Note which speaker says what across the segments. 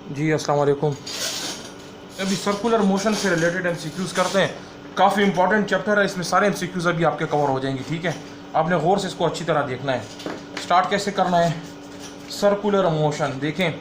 Speaker 1: जी अस्सलाम वालेकुम। अभी सर्कुलर मोशन से रिलेटेड एमसीक्यूज़ करते हैं। काफ़ी इंपॉर्टेंट चैप्टर है, इसमें सारे एमसीक्यूज़ अभी आपके कवर हो जाएंगे। ठीक है, आपने गौर से इसको अच्छी तरह देखना है। स्टार्ट कैसे करना है? सर्कुलर मोशन देखें,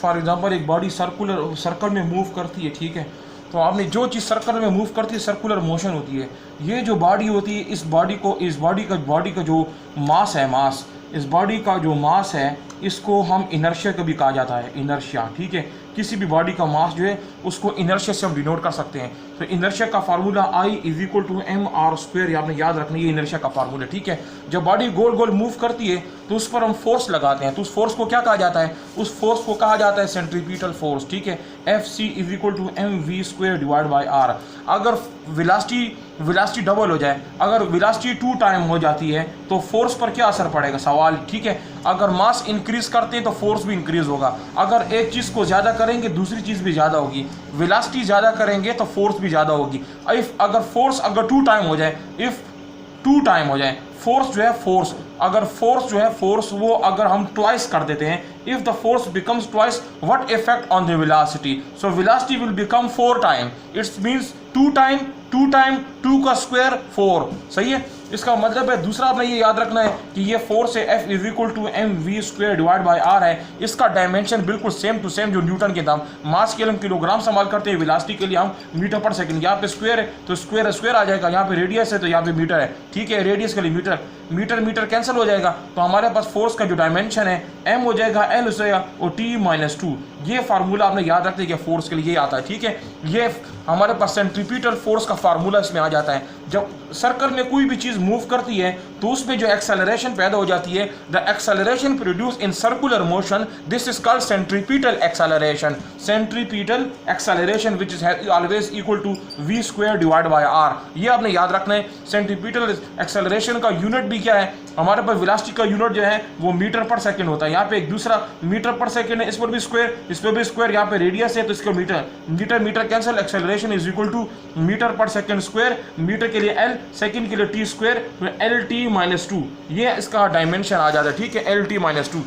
Speaker 1: फॉर एग्जांपल एक बॉडी सर्कल में मूव करती है। ठीक है, तो आपने जो चीज़ सर्कल में मूव करती है सर्कुलर मोशन होती है। ये जो बॉडी होती है, इस बॉडी का जो मास है, इस बॉडी का जो मास है इसको हम इनर्शिया कभी कहा जाता है, इनर्शिया। ठीक है, किसी भी बॉडी का मास जो है उसको इनर्शिया से हम डिनोट कर सकते हैं। तो इनर्शिया का फार्मूला I = mr², आपने याद रखना, ये इनर्शिया का फार्मूला। ठीक है, जब बॉडी गोल गोल मूव करती है तो उस पर हम फोर्स लगाते हैं, तो उस फोर्स को क्या कहा जाता है? उस फोर्स को कहा जाता है सेंट्रीपिटल फोर्स। ठीक है, Fc = mv²/r। अगर वेलोसिटी डबल हो जाए, अगर वेलोसिटी 2 टाइम हो जाती है तो फोर्स पर क्या असर पड़ेगा? सवाल। ठीक है, अगर मास इंक्रीज करते हैं तो फोर्स भी इंक्रीज होगा। अगर एक चीज़ को ज़्यादा करेंगे दूसरी चीज़ भी ज़्यादा होगी। वेलोसिटी ज़्यादा करेंगे तो फोर्स भी ज़्यादा होगी। अगर फोर्स 2 टाइम हो जाए, इफ़ 2 टाइम हो जाए, फोर्स जो है फोर्स वो अगर हम ट्वाइस कर देते हैं, if the force becomes twice, what effect on the velocity? So velocity will become 4 time. It's means 2 time 2 का स्क्वायर 4। सही है, इसका मतलब है। दूसरा आपने ये याद रखना है कि ये फोर्स है F = mv²/r है। इसका डायमेंशन बिल्कुल सेम टू सेम जो न्यूटन के दाम, मास के लिए हम किलोग्राम संभाल करते हैं, वेलोसिटी के लिए हम मीटर पर सेकंड। यहाँ पे स्क्वायर है तो स्क्वायर आ जाएगा, यहाँ पे रेडियस है तो यहाँ पे मीटर है। ठीक है, रेडियस के लिए मीटर कैंसिल हो जाएगा, तो हमारे पास फोर्स का जो डायमेंशन है m हो जाएगा L हो जाएगा और T-2। ये फार्मूला आपने याद रखते हैं कि फोर्स के लिए ये आता है। ठीक है, ये हमारे पास सेंट्रीपिटल फोर्स का फार्मूला इसमें आ जाता है। जब सर्कल में कोई भी चीज़ मूव करती है तो उसमें जो एक्सेलरेशन पैदा हो जाती है, the acceleration produce in circular motion, this is called centripetal acceleration. Centripetal acceleration which is always equal to v²/r। ये आपने याद रखना है। सेंट्रीपिटल एक्सेलरेशन का यूनिट भी क्या है? हमारे पास वेलोसिटी का यूनिट जो है वो मीटर पर सेकंड होता है। यहाँ पे एक दूसरा मीटर पर सेकंड है, इस पर भी स्क्वायर, इस पर भी स्क्वायर, यहाँ पे रेडियस है तो इसका metre cancel, acceleration is equal to metre पर सेकंड स्क्वायर, मीटर के लिए L, सेकंड के लिए T², LT-2। ये इसका डायमेंशन आ जाता है। ठीक है, LT-2।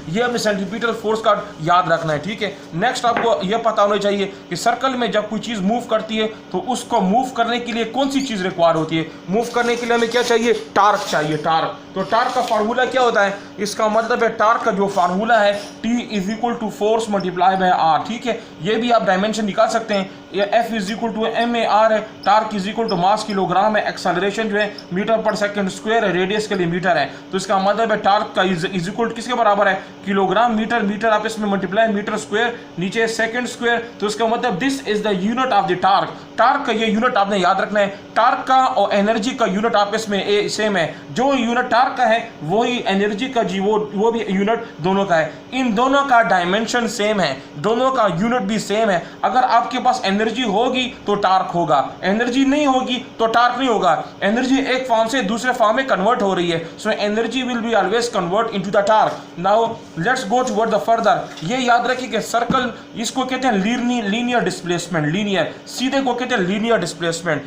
Speaker 1: ये हमें सेंट्रीपिटल फोर्स का याद रखना है। ठीक है, नेक्स्ट आपको यह पता होना चाहिए कि सर्कल में जब कोई चीज़ मूव करती है तो उसको मूव करने के लिए कौन सी चीज़ रिक्वायर होती है? मूव करने के लिए हमें क्या चाहिए? टार्क चाहिए, टार्क। तो टार्क का फार्मूला क्या होता है? इसका मतलब है टार्क का जो फार्मूला है T = force multiply by R। ठीक है, ये भी आप डायमेंशन निकाल सकते हैं। ये F = mAr है, टार्क = मास किलोग्राम है, एक्सेलरेशन जो है मीटर पर सेकंड स्क्वायर है, रेडियस के लिए मीटर है। तो इसका मतलब है टार्क का इज इक्वल किसके बराबर है? किलोग्राम मीटर आप इसमें मल्टीप्लाई, मीटर स्क्वायर नीचे सेकंड स्क्वायर, तो इसका मतलब this is the unit of the torque. Torque का ये यूनिट आपने याद रखना है। टार्क का और एनर्जी का यूनिट आपस में सेम है। जो यूनिट टार्क का है वही एनर्जी का वो भी यूनिट दोनों का है। इन दोनों का डायमेंशन सेम है, दोनों का यूनिट भी सेम है। अगर आपके पास एनर्जी होगी तो टार्क होगा, एनर्जी नहीं होगी तो टार्क नहीं होगा। एनर्जी एक फॉर्म से दूसरे फॉर्म में कन्वर्ट हो रही है, so energy will be always convert into the torque. Now let's go toward the further. ये याद रखिए कि सर्कल, इसको कहते हैं लीनियर डिस्प्लेसमेंट। लीनियर सीधे को कहते हैं लीनियर डिस्प्लेसमेंट।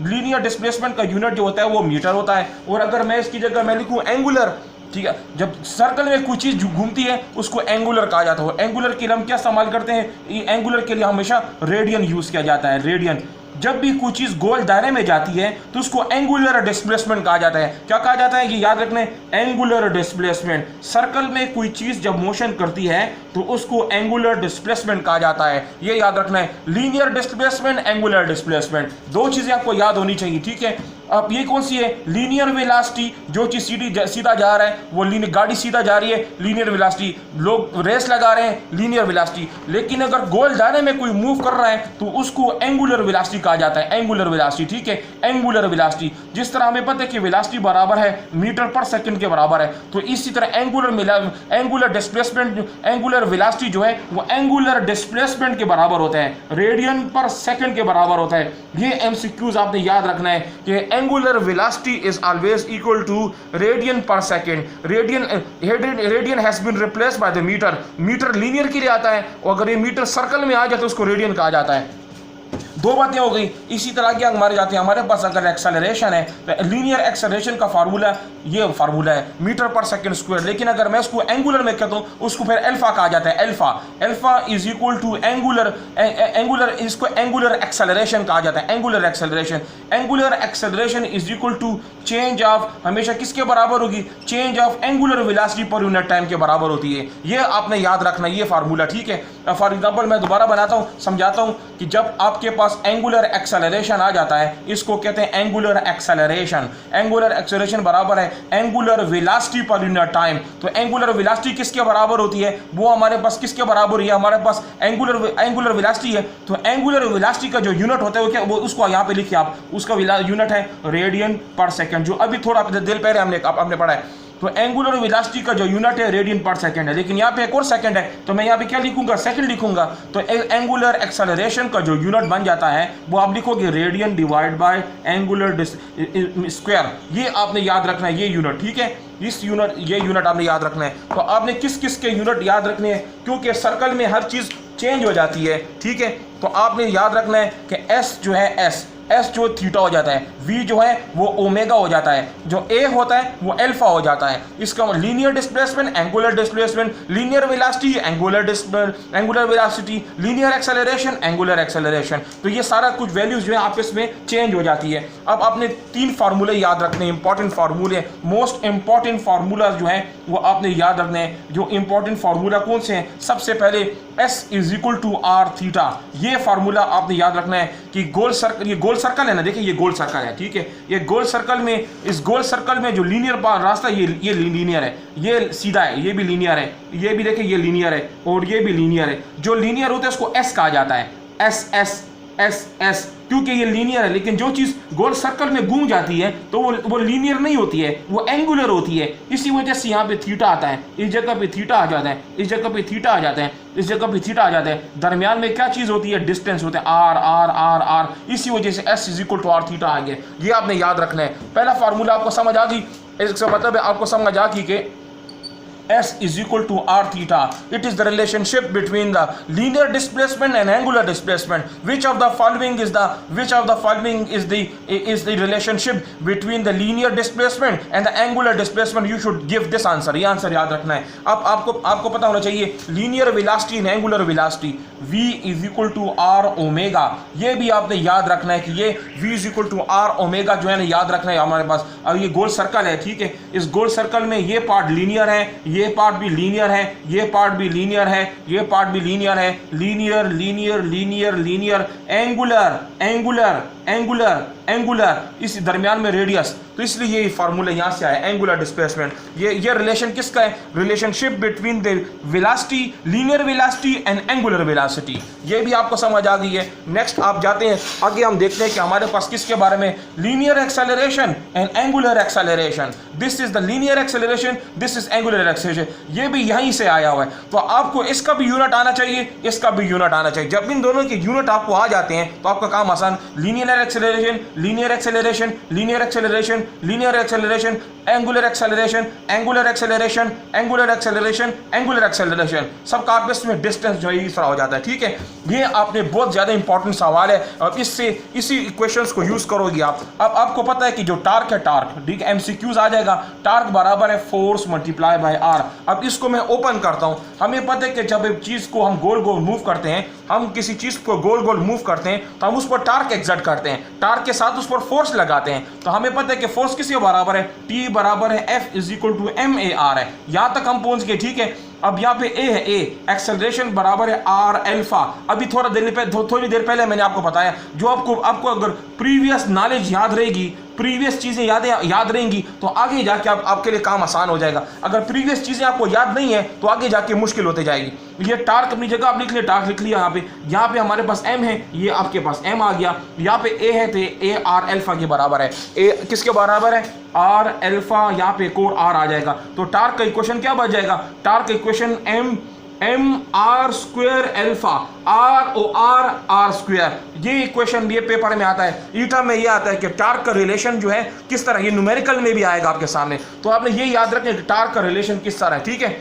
Speaker 1: लीनियर डिस्प्लेसमेंट का यूनिट जो होता है वो मीटर होता है। और अगर मैं इसकी जगह मैं लिखूं एंगुलर, ठीक है, जब सर्कल में कोई चीज घूमती है उसको एंगुलर कहा जाता है। एंगुलर के लिए हम क्या इस्तेमाल करते हैं? एंगुलर के लिए हमेशा रेडियन यूज किया जाता है, रेडियन। जब भी कोई चीज गोल दायरे में जाती है तो उसको एंगुलर डिस्प्लेसमेंट कहा जाता है। क्या कहा जाता है? कि याद रखने, एंगुलर डिस्प्लेसमेंट। सर्कल में कोई चीज जब मोशन करती है तो उसको एंगुलर डिस्प्लेसमेंट कहा जाता है। ये याद रखना है, लीनियर डिस्प्लेसमेंट, एंगुलर डिस्प्लेसमेंट, दो चीजें आपको याद होनी चाहिए। ठीक है, अब ये कौन सी है? लीनियर वेलोसिटी, जो चीज सीधा जा रहा है वो गाड़ी सीधा जा रही है, लीनियर वेलोसिटी। लोग रेस लगा रहे हैं, लीनियर वेलोसिटी। लेकिन अगर गोल दायरे में कोई मूव कर रहा है तो उसको एंगुलर वेलोसिटी कहा जाता है, एंगुलर वेलोसिटी। ठीक है, एंगुलर वेलोसिटी। जिस तरह हमें पता है कि वेलोसिटी बराबर है मीटर पर सेकंड के बराबर है, तो इसी तरह एंगुलर डिस्प्लेसमेंट, एंगुलर वेलोसिटी जो है वो एंगुलर डिस्प्लेसमेंट के बराबर होता है, रेडियन पर सेकंड के बराबर होता है। ये एमसीक्यूज आपने याद रखना है कि angular velocity is always equal to radian per second. Radian has been replaced by the meter. Metre linear के लिए आता है और अगर ये मीटर सर्कल में आ जाए तो उसको रेडियन कहा जाता है। दो बातें हो गई। इसी तरह की हमारे जाते हैं, हमारे पास अगर एक्सेलरेशन है तो लीनियर एक्सेलरेशन का फार्मूला ये फार्मूला है मीटर पर सेकंड स्क्वायर, लेकिन अगर मैं उसको एंगुलर में कहता हूँ उसको फिर अल्फा कहा जाता है। Alpha is equal to angular इसको एंगुलर एक्सेलरेशन कहा जाता है। Angular acceleration is equal to change of, हमेशा किसके बराबर होगी, चेंज ऑफ एंगुलर वेलोसिटी पर यूनिट टाइम के बराबर होती है। ये आपने याद रखना ये फार्मूला, ठीक है। फॉर एग्जांपल मैं दोबारा बनाता हूँ, समझाता हूँ कि जब आपके पास एंगुलर एक्सेलरेशन आ जाता है, इसको कहते हैं एंगुलर एक्सेलरेशन। एंगुलर एक्सेलरेशन बराबर है एंगुलर वेलोसिटी पर यूनिट टाइम। तो एंगुलर वेलोसिटी किसके बराबर होती है, वो हमारे पास किसके बराबर है, हमारे पास एंगुलर वेलोसिटी है। तो एंगुलर वेलोसिटी का जो यूनिट होता है वो क्या, वो उसको यहाँ पे लिखिए आप, उसका यूनिट है रेडियन पर सेकंड, जो अभी थोड़ा देर पहले आपने पढ़ा है। तो एंगुलर वेलोसिटी का जो यूनिट है रेडियन पर सेकंड है, लेकिन यहाँ पे एक और सेकंड है, तो मैं यहाँ पे क्या लिखूंगा, सेकंड लिखूंगा। तो एंगुलर एक्सेलरेशन का जो यूनिट बन जाता है वो आप लिखोगे radian divide by angular square. ये आपने याद रखना है, ये यूनिट, ठीक है। ये यूनिट आपने याद रखना है। तो आपने किस किस के यूनिट याद रखने हैं, क्योंकि सर्कल में हर चीज चेंज हो जाती है, ठीक है। तो आपने याद रखना है कि एस जो है एस जो थीटा हो जाता है, वी जो है वो ओमेगा हो जाता है, जो ए होता है वो अल्फा हो जाता है। इसका linear displacement, angular displacement, linear velocity, angular velocity, linear acceleration, angular acceleration. तो ये सारा कुछ वैल्यूज जो है आपस में चेंज हो जाती है। अब आपने 3 फार्मूले याद रखने, इंपॉर्टेंट फार्मूले, मोस्ट इंपॉर्टेंट फार्मूला जो है वो आपने याद रखने हैं। जो इंपॉर्टेंट फार्मूला कौन से हैं, सबसे पहले S is equal to r theta. ये फार्मूला आपने याद रखना है कि गोल सर्कल, ये गोल सर्कल है ना, देखिए ये गोल सर्कल है, ठीक है। ये गोल सर्कल में, इस गोल सर्कल में जो लीनियर रास्ता ये लीनियर है, ये सीधा है, ये भी लीनियर है, ये भी देखिए ये लीनियर है और ये भी लीनियर है। जो लीनियर होता है उसको S कहा जाता है, एस, क्योंकि ये लीनियर है। लेकिन जो चीज गोल सर्कल में घूम जाती है तो वो लीनियर नहीं होती है, वो एंगुलर होती है। इसी वजह से यहाँ पे थीटा आता है, इस जगह पे थीटा आ जाता है, इस जगह पे थीटा आ जाता है, इस जगह पे थीटा आ जाता है। दरमियान में क्या चीज होती है, डिस्टेंस होता है, आर। इसी वजह से s is equal to r theta आ गया। ये आपने याद रखना है। पहला फार्मूला आपको समझ आ गई, इसका मतलब है आपको समझ आ गई कि S is equal to r theta. It is the relationship between the linear displacement and angular displacement. Which of the following is the relationship between the linear displacement and the angular displacement? You should give this answer. ये answer याद रखना है। अब आपको पता होना चाहिए linear velocity and angular velocity v is equal to r omega। ये भी आपने याद रखना है कि ये v is equal to r omega जो है ना, याद रखना है हमारे पास। अब ये गोल सर्कल है, ठीक है। इस गोल सर्कल में ये पार्ट लीनियर है, ये पार्ट भी लीनियर है, ये पार्ट भी लीनियर है, ये पार्ट भी लीनियर है, लीनियर, एंगुलर, इस दरमियान में रेडियस। तो इसलिए ये फार्मूला यहां से आया, एंगुलर डिस्प्लेसमेंट। ये रिलेशन किसका है, relationship between the velocity, linear velocity and angular velocity. ये भी आपको समझ आ गई है। नेक्स्ट आप जाते हैं आगे, हम देखते हैं कि हमारे पास किसके बारे में, linear acceleration and angular acceleration. This is the linear acceleration, this is angular acceleration. ये भी यहीं से आया हुआ है। तो आपको इसका भी यूनिट आना चाहिए, इसका भी यूनिट आना चाहिए। जब इन दोनों के यूनिट आपको आ जाते हैं तो आपका काम आसान। लीनियर एक्सेलरेशन, एंगुलर एक्सेलरेशन, सबका आपस में डिस्टेंस जो है इस तरह हो जाता है, ठीक है। ये आपने बहुत ज्यादा इंपॉर्टेंट सवाल है और इसी इक्वेशंस को यूज करोगे आप। अब आपको पता है कि जो टार्क है, ठीक है, एमसीक्यूज आ जाएगा, टार्क बराबर है फोर्स मल्टीप्लाई बाय आर। अब इसको मैं ओपन करता हूं। हमें पता है कि जब एक चीज को हम गोल गोल मूव करते हैं, हम किसी चीज को गोल गोल मूव करते हैं तो हम उस पर टार्क एक्सर्ट करते हैं, टार्क के साथ उस पर फोर्स लगाते हैं। तो हमें पता है कि फोर्स किसके बराबर है, T बराबर है F is equal to MAR है। यहां तक हम पहुंच गए, ठीक है। अब यहाँ पे A है, एक्सेलरेशन बराबर है R अल्फा। अभी थोड़ी देर पहले मैंने आपको बताया, जो आपको अगर प्रीवियस नॉलेज याद रहेगी, प्रीवियस चीजें याद रहेंगी तो आगे जाके आपके लिए काम आसान हो जाएगा। अगर प्रीवियस चीजें आपको याद नहीं है तो आगे जाके मुश्किल होते जाएगी। ये टार्क अपनी जगह आप लिख लिया, टार्क लिख लिया। यहाँ पे हमारे पास M है, ये आपके पास M आ गया। यहाँ पे A है तो A R अल्फा के बराबर है। A किसके बराबर है, R अल्फा। यहाँ पे एक और R आ जाएगा। तो टार्क का इक्वेशन क्या बन जाएगा, टार्क का equation M R square alpha, R square. ये इक्वेशन ये पेपर में आता है, ईटा में ये आता है कि टार्क का रिलेशन जो है किस तरह, ये न्यूमेरिकल में भी आएगा आपके सामने। तो आपने ये याद रखें कि टार्क का रिलेशन किस तरह है, ठीक है।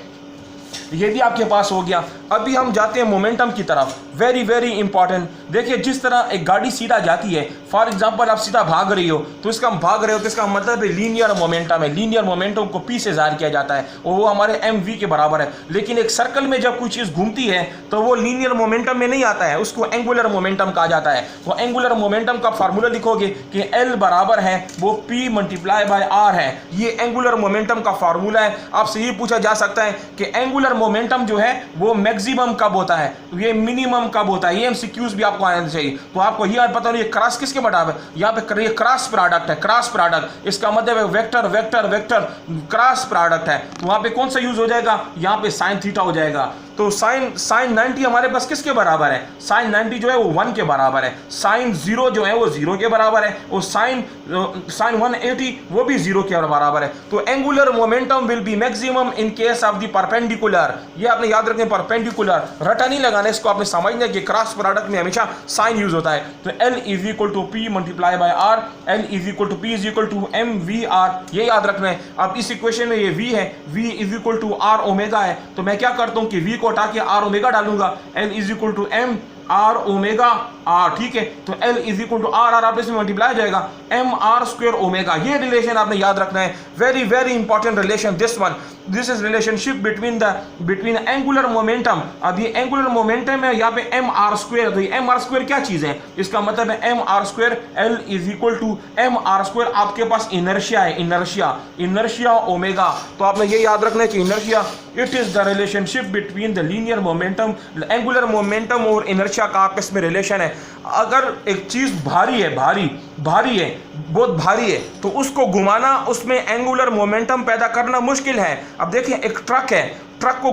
Speaker 1: ये भी आपके पास हो गया। अभी हम जाते हैं मोमेंटम की तरफ। Very very important. देखिए जिस तरह एक गाड़ी सीधा जाती है, फॉर एग्जांपल आप सीधा भाग रही हो, तो इसका भाग रहे हो तो इसका मतलब है लीनियर मोमेंटम है। लीनियर मोमेंटम को पी से ज़ाहिर किया जाता है और वो हमारे mv के बराबर है। लेकिन एक सर्कल में जब कोई चीज़ घूमती है तो वो लीनियर मोमेंटम में नहीं आता है, उसको एंगुलर मोमेंटम कहा जाता है। तो एंगुलर मोमेंटम का फार्मूला लिखोगे कि L बराबर है वो P मल्टीप्लाई बाय R है। ये एंगुलर मोमेंटम का फार्मूला है। आपसे ये पूछा जा सकता है कि एंगुलर मोमेंटम जो है वो मैक्सिमम कब होता है, ये मिनिमम कब होता है। ये एमसीक्यूज भी आपको आना चाहिए। तो आपको ये पता नहीं ये क्रॉस किसके बराबर है, यहाँ पे ये क्रॉस प्रोडक्ट है। क्रॉस प्रोडक्ट इसका मतलब है vector vector vector cross product है। तो वहाँ पे कौन सा यूज हो जाएगा, यहाँ पे साइन थीटा हो जाएगा। तो साइन 90 हमारे पास किसके बराबर है, साइन 90 जो है वो 1 के बराबर है। साइन 0 जो है वो 0 के बराबर है और साइन 180 वो भी 0 के बराबर है। तो angular momentum will be maximum in case of the perpendicular. ये आपने याद रखना, परपेंडिकुलर रटा नहीं लगाना, इसको आपने समझना है कि क्रॉस प्रोडक्ट में हमेशा साइन यूज होता है। तो L is equal to P multiply by R, L is equal to P is equal to MVR, ये याद रखना है। अब इस इक्वेशन में ये V है, V is equal to R omega है। तो मैं क्या करता हूँ कि V को हटा के R ओमेगा डालूंगा। L is equal to M R omega R, ठीक है। तो L is equal to R, R आपस में मल्टीप्लाई जाएगा M R स्क्वायर ओमेगा। ये रिलेशन आपने याद रखना है। Very very important relation this one. This is relationship between angular momentum. अब ये एंगुलर मोमेंटम है, यहाँ पे M R स्क्वायर। तो ये M R स्क्वायर क्या चीज है, इसका मतलब है M R square L is equal to M R square. आपके पास इनर्शिया है, इनर्शिया ओमेगा। तो आपने ये याद रखना है कि inertia it is the relationship between the linear momentum, angular momentum और इनर्शिया का आपस में रिलेशन है। अगर एक चीज भारी है, भारी है, बहुत भारी है, तो उसको घुमाना, उसमें एंगुलर मोमेंटम पैदा करना मुश्किल है। अब देखिए एक ट्रक है, ट्रक को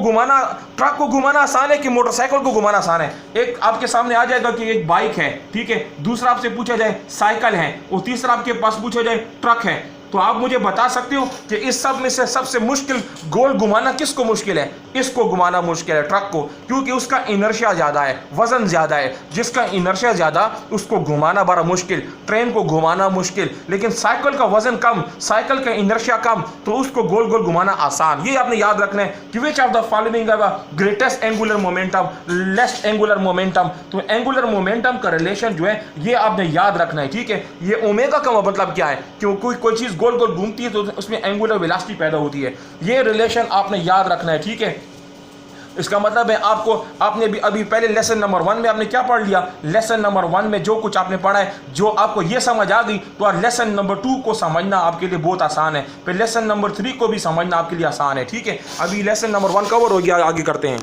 Speaker 1: घुमाना आसान है कि मोटरसाइकिल को घुमाना आसान है। एक आपके सामने आ जाएगा कि एक बाइक है, ठीक है, दूसरा आपसे पूछा जाए साइकिल है और तीसरा आपके पास पूछा जाए ट्रक है। तो आप मुझे बता सकते हो कि इस सब में से सबसे मुश्किल गोल घुमाना किसको मुश्किल है, इसको घुमाना मुश्किल है, ट्रक को, क्योंकि उसका इनर्शिया ज़्यादा है, वजन ज़्यादा है। जिसका इनर्शिया ज़्यादा उसको घुमाना बड़ा मुश्किल, ट्रेन को घुमाना मुश्किल। लेकिन साइकिल का वजन कम, साइकिल का इनर्शिया कम, तो उसको गोल गोल घुमाना आसान। ये आपने याद रखना है कि which of the following greatest angular momentum, least angular momentum. तो एंगुलर मोमेंटम का रिलेशन जो है ये आपने याद रखना है, ठीक है। ये ओमेगा का मतलब क्या है, क्योंकि कोई चीज़ गोल गोल घूमती है तो उसमें एंगुलर वेलोसिटी पैदा होती है। ये रिलेशन आपने याद रखना है, ठीक है। इसका मतलब है आपने भी अभी पहले लेसन नंबर 1 में आपने क्या पढ़ लिया, लेसन नंबर 1 में जो कुछ आपने पढ़ा है, जो आपको ये समझ आ गई, तो लेसन नंबर 2 को समझना आपके लिए बहुत आसान है, फिर लेसन नंबर 3 को भी समझना आपके लिए आसान है, ठीक है। अभी लेसन नंबर 1 कवर हो गया, आगे करते हैं।